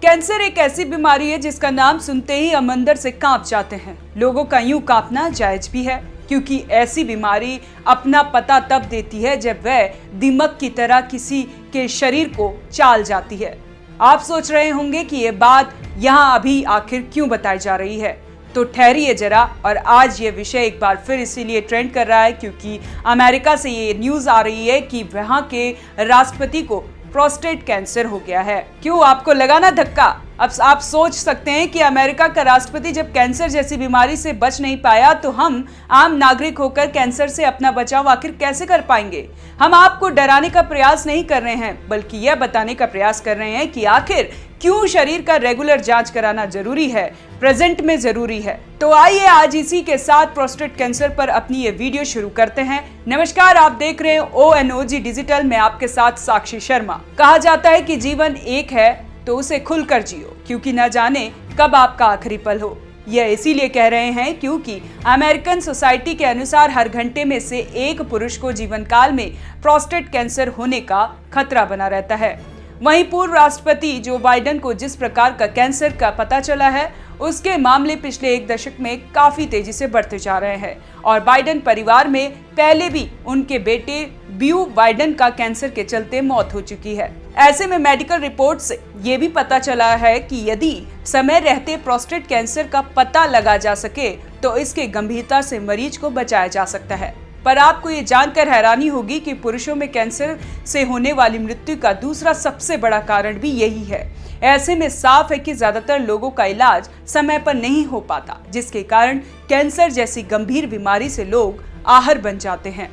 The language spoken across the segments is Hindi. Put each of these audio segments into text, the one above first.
कैंसर एक ऐसी बीमारी है जिसका नाम सुनते ही हम अंदर से कांप जाते हैं। लोगों का यूं कांपना जायज भी है, क्योंकि ऐसी बीमारी अपना पता तब देती है जब वह दीमक की तरह किसी के शरीर को चाल जाती है। आप सोच रहे होंगे कि ये बात यहाँ अभी आखिर क्यों बताई जा रही है, तो ठहरिए जरा। और आज ये विषय एक बार फिर इसीलिए ट्रेंड कर रहा है क्योंकि अमेरिका से ये न्यूज आ रही है कि वहां के राष्ट्रपति को प्रोस्टेट कैंसर हो गया है। क्यों, आपको लगा ना धक्का? अब आप सोच सकते हैं कि अमेरिका का राष्ट्रपति जब कैंसर जैसी बीमारी से बच नहीं पाया तो हम आम नागरिक होकर कैंसर से अपना बचाव आखिर कैसे कर पाएंगे। हम आपको डराने का प्रयास नहीं कर रहे हैं, बल्कि यह बताने का प्रयास कर रहे हैं कि आखिर क्यों शरीर का रेगुलर जांच कराना जरूरी है, प्रेजेंट में जरूरी है। तो आइए आज इसी के साथ प्रोस्टेट कैंसर पर अपनी ये वीडियो शुरू करते हैं। नमस्कार, आप देख रहे हैं ONOG डिजिटल में आपके साथ साक्षी शर्मा। कहा जाता है कि जीवन एक है तो उसे खुलकर जियो, क्योंकि न जाने कब आपका आखिरी पल हो। यह इसीलिए कह रहे हैं क्योंकि अमेरिकन सोसाइटी के अनुसार हर घंटे में से एक पुरुष को जीवन काल में प्रोस्टेट कैंसर होने का खतरा बना रहता है। वहीं पूर्व राष्ट्रपति जो बाइडेन को जिस प्रकार का कैंसर का पता चला है, उसके मामले पिछले एक दशक में काफी तेजी से बढ़ते जा रहे हैं। और बाइडेन परिवार में पहले भी उनके बेटे ब्यू बाइडेन का कैंसर के चलते मौत हो चुकी है। ऐसे में मेडिकल रिपोर्ट से ये भी पता चला है कि यदि समय रहते प्रोस्टेट कैंसर का पता लगा जा सके तो इसके गंभीरता से मरीज को बचाया जा सकता है। पर आपको ये जानकर हैरानी होगी कि पुरुषों में कैंसर से होने वाली मृत्यु का दूसरा सबसे बड़ा कारण भी यही है। ऐसे में साफ है कि ज्यादातर लोगों का इलाज समय पर नहीं हो पाता, जिसके कारण कैंसर जैसी गंभीर बीमारी से लोग आहर बन जाते हैं।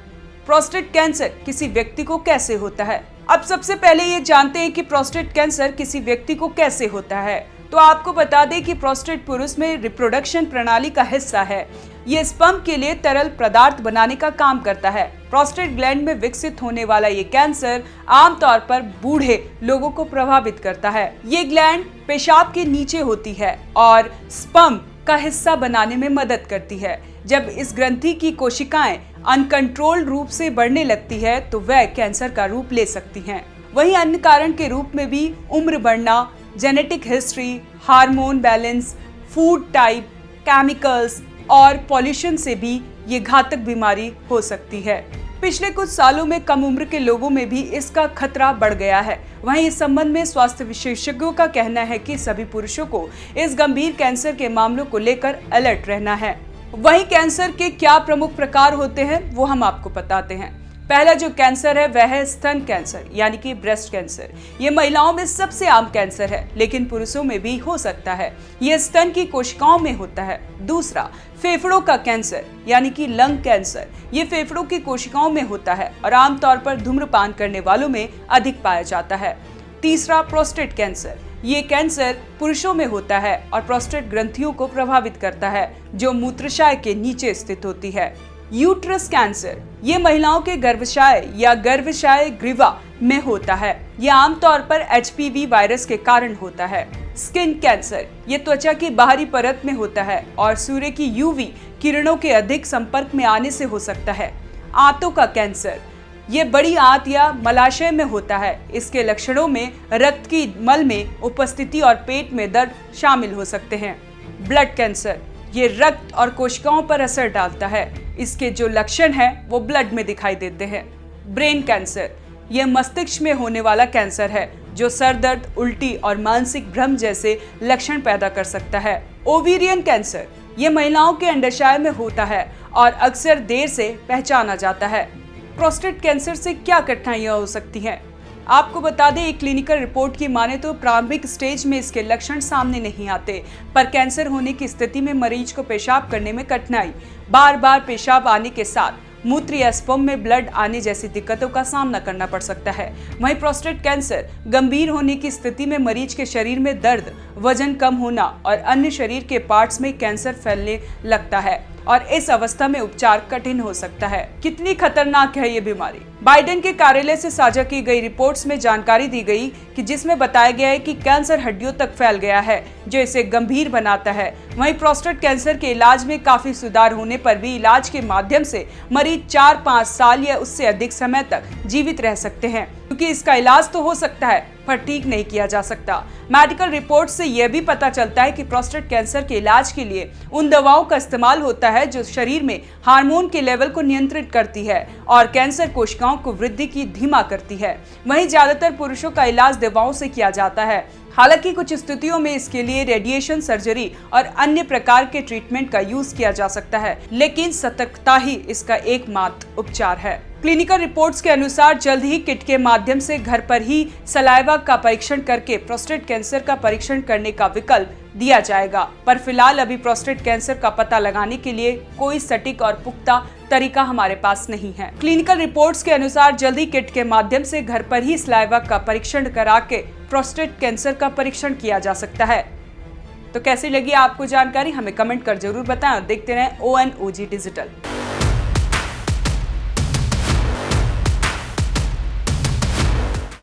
प्रोस्टेट कैंसर किसी व्यक्ति को कैसे होता है? अब सबसे पहले ये जानते हैं कि प्रोस्टेट कैंसर किसी व्यक्ति को कैसे होता है। तो आपको बता दें कि प्रोस्टेट पुरुष में रिप्रोडक्शन प्रणाली का हिस्सा है। ये स्पर्म के लिए तरल पदार्थ बनाने का काम करता है। प्रोस्टेट ग्लैंड में विकसित होने वाला ये कैंसर आमतौर पर बूढ़े लोगों को प्रभावित करता है। ये ग्लैंड पेशाब के नीचे होती है और स्पर्म का हिस्सा बनाने में मदद करती है। जब इस ग्रंथि की कोशिकाएं अनकंट्रोल्ड रूप से बढ़ने लगती है तो वह कैंसर का रूप ले सकती हैं। वहीं अन्य कारण के रूप में भी उम्र बढ़ना, genetic history, hormone balance, food type, chemicals और पॉल्यूशन से भी ये घातक बीमारी हो सकती है। पिछले कुछ सालों में कम उम्र के लोगों में भी इसका खतरा बढ़ गया है। वहीं इस संबंध में स्वास्थ्य विशेषज्ञों का कहना है कि सभी पुरुषों को इस गंभीर कैंसर के मामलों को लेकर अलर्ट रहना है। वहीं कैंसर के क्या प्रमुख प्रकार होते हैं वो हम आपको बताते हैं। पहला जो कैंसर है वह है स्तन कैंसर, यानी कि ब्रेस्ट कैंसर। ये महिलाओं में सबसे आम कैंसर है, लेकिन पुरुषों में भी हो सकता है। यह स्तन की कोशिकाओं में होता है। दूसरा, फेफड़ों का कैंसर, यानी कि लंग कैंसर। ये फेफड़ों की कोशिकाओं में होता है और आमतौर पर धूम्रपान करने वालों में अधिक पाया जाता है। तीसरा, प्रोस्टेट कैंसर। ये कैंसर पुरुषों में होता है और प्रोस्टेट ग्रंथियों को प्रभावित करता है, जो मूत्राशय के नीचे स्थित होती है। यूट्रस कैंसर, ये महिलाओं के गर्भाशय या गर्भाशय ग्रीवा में होता है। यह आमतौर पर HPV वायरस के कारण होता है। स्किन कैंसर, ये त्वचा की बाहरी परत में होता है और सूर्य की UV किरणों के अधिक संपर्क में आने से हो सकता है। आंतों का कैंसर, ये बड़ी आंत या मलाशय में होता है। इसके लक्षणों में रक्त की मल में उपस्थिति और पेट में दर्द शामिल हो सकते हैं। ब्लड कैंसर, ये रक्त और कोशिकाओं पर असर डालता है। इसके जो लक्षण हैं वो ब्लड में दिखाई देते हैं। ब्रेन कैंसर, यह मस्तिष्क में होने वाला कैंसर है जो सर दर्द, उल्टी और मानसिक भ्रम जैसे लक्षण पैदा कर सकता है। ओवेरियन कैंसर, ये महिलाओं के अंडाशय में होता है और अक्सर देर से पहचाना जाता है। प्रोस्टेट कैंसर से क्या कठिनाइयां हो सकती हैं? आपको बता दें, एक क्लिनिकल रिपोर्ट की माने तो प्रारंभिक स्टेज में इसके लक्षण सामने नहीं आते, पर कैंसर होने की स्थिति में मरीज को पेशाब करने में कठिनाई, बार बार पेशाब आने के साथ मूत्र या स्पर्म में ब्लड आने जैसी दिक्कतों का सामना करना पड़ सकता है। वहीं प्रोस्टेट कैंसर गंभीर होने की स्थिति में मरीज के शरीर में दर्द, वजन कम होना और अन्य शरीर के पार्ट्स में कैंसर फैलने लगता है और इस अवस्था में उपचार कठिन हो सकता है। कितनी खतरनाक है ये बीमारी? बाइडेन के कार्यालय से साझा की गई रिपोर्ट्स में जानकारी दी गई कि जिसमें बताया गया है कि कैंसर हड्डियों तक फैल गया है, जो इसे गंभीर बनाता है। वहीं प्रोस्टेट कैंसर के इलाज में काफी सुधार होने पर भी इलाज के माध्यम से मरीज 4-5 साल या उससे अधिक समय तक जीवित रह सकते हैं। क्योंकि इसका इलाज तो हो सकता है पर ठीक नहीं किया जा सकता। मेडिकल रिपोर्ट से यह भी पता चलता है कि प्रोस्टेट कैंसर के इलाज के लिए उन दवाओं का इस्तेमाल होता है जो शरीर में हार्मोन के लेवल को नियंत्रित करती है और कैंसर कोशिकाओं को वृद्धि की धीमा करती है। वहीं ज्यादातर पुरुषों का इलाज दवाओं से किया जाता है। हालांकि कुछ स्थितियों में इसके लिए रेडिएशन, सर्जरी और अन्य प्रकार के ट्रीटमेंट का यूज किया जा सकता है, लेकिन सतर्कता ही इसका एकमात्र उपचार है। क्लिनिकल रिपोर्ट्स के अनुसार जल्द ही किट के माध्यम से घर पर ही सलाइवा का परीक्षण करके प्रोस्टेट कैंसर का परीक्षण करने का विकल्प दिया जाएगा। पर फिलहाल अभी प्रोस्टेट कैंसर का पता लगाने के लिए कोई सटीक और पुख्ता तरीका हमारे पास नहीं है। क्लिनिकल रिपोर्ट्स के अनुसार जल्द ही किट के माध्यम से घर पर ही सलाइवा का परीक्षण करा के प्रोस्टेट कैंसर का परीक्षण किया जा सकता है। तो कैसी लगी आपको जानकारी, हमें कमेंट कर जरूर बताएं और देखते रहें ONOG डिजिटल।